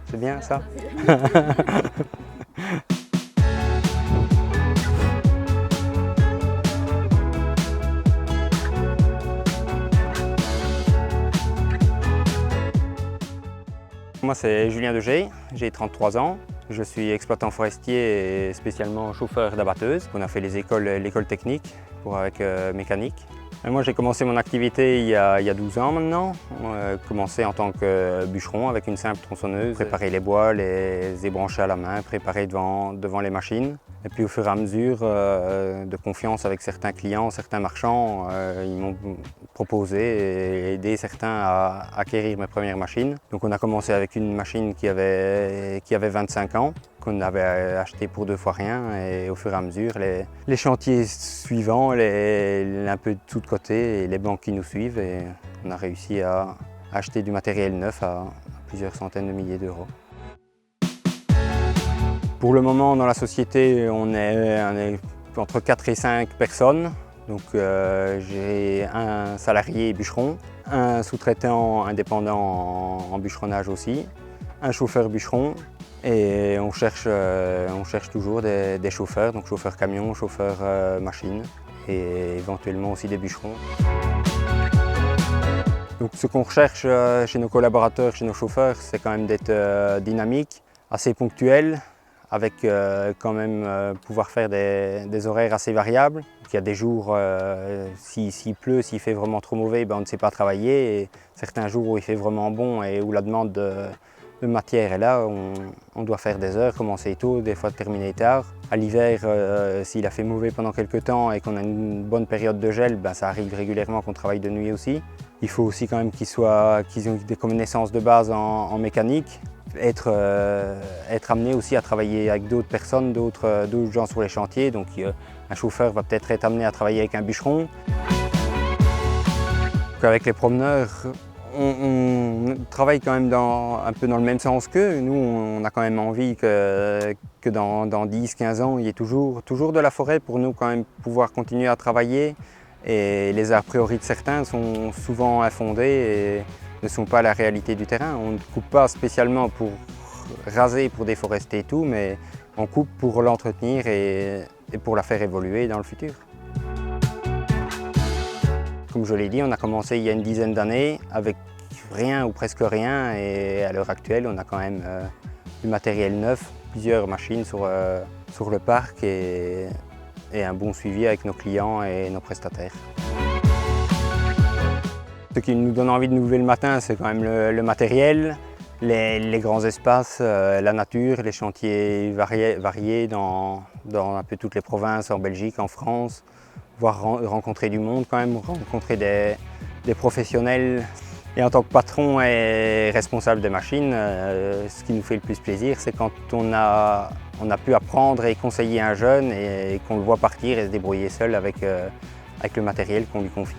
C'est bien ça? Moi c'est Julien Degey, j'ai 33 ans. Je suis exploitant forestier et spécialement chauffeur d'abatteuse. On a fait l'école technique avec mécanique. Et moi j'ai commencé mon activité il y a 12 ans maintenant. J'ai commencé en tant que bûcheron avec une simple tronçonneuse, préparer les bois, les ébrancher à la main, préparer devant les machines. Et puis au fur et à mesure de confiance avec certains clients, certains marchands, ils m'ont proposé et aidé certains à acquérir mes premières machines. Donc on a commencé avec une machine qui avait 25 ans, qu'on avait acheté pour 2 fois rien, et au fur et à mesure, les chantiers suivants, un peu de tout de côté, et les banques qui nous suivent, et on a réussi à acheter du matériel neuf à plusieurs centaines de milliers d'euros. Pour le moment, dans la société, on est entre 4 et 5 personnes. Donc j'ai un salarié bûcheron, un sous-traitant indépendant en bûcheronnage aussi, un chauffeur bûcheron, et on cherche toujours des chauffeurs, donc chauffeurs camion, chauffeurs machine, et éventuellement aussi des bûcherons. Donc ce qu'on recherche chez nos collaborateurs, chez nos chauffeurs, c'est quand même d'être dynamique, assez ponctuel, avec quand même pouvoir faire des horaires assez variables. Il y a des jours, s'il pleut, s'il fait vraiment trop mauvais, ben on ne sait pas travailler. Et certains jours où il fait vraiment bon et où la demande de matière est là, on doit faire des heures, commencer tôt, des fois terminer tard. À l'hiver, s'il a fait mauvais pendant quelques temps et qu'on a une bonne période de gel, ben ça arrive régulièrement qu'on travaille de nuit aussi. Il faut aussi quand même qu'ils aient des connaissances de base en mécanique. Être amené aussi à travailler avec d'autres personnes, d'autres gens sur les chantiers. Donc un chauffeur va peut-être être amené à travailler avec un bûcheron. Avec les promeneurs, on travaille quand même un peu dans le même sens qu'eux. Nous, on a quand même envie que dans 10-15 ans, il y ait toujours de la forêt pour nous quand même pouvoir continuer à travailler. Et les a priori de certains sont souvent infondés et ne sont pas la réalité du terrain. On ne coupe pas spécialement pour raser, pour déforester et tout, mais on coupe pour l'entretenir et pour la faire évoluer dans le futur. Comme je l'ai dit, on a commencé il y a une dizaine d'années avec rien ou presque rien, et à l'heure actuelle, on a quand même du matériel neuf, plusieurs machines sur le parc et un bon suivi avec nos clients et nos prestataires. Ce qui nous donne envie de nous lever le matin, c'est quand même le matériel, les grands espaces, la nature, les chantiers variés dans un peu toutes les provinces, en Belgique, en France, voire rencontrer du monde quand même, rencontrer des professionnels. Et en tant que patron et responsable des machines, ce qui nous fait le plus plaisir, c'est quand on a pu apprendre et conseiller un jeune et qu'on le voit partir et se débrouiller seul avec le matériel qu'on lui confie.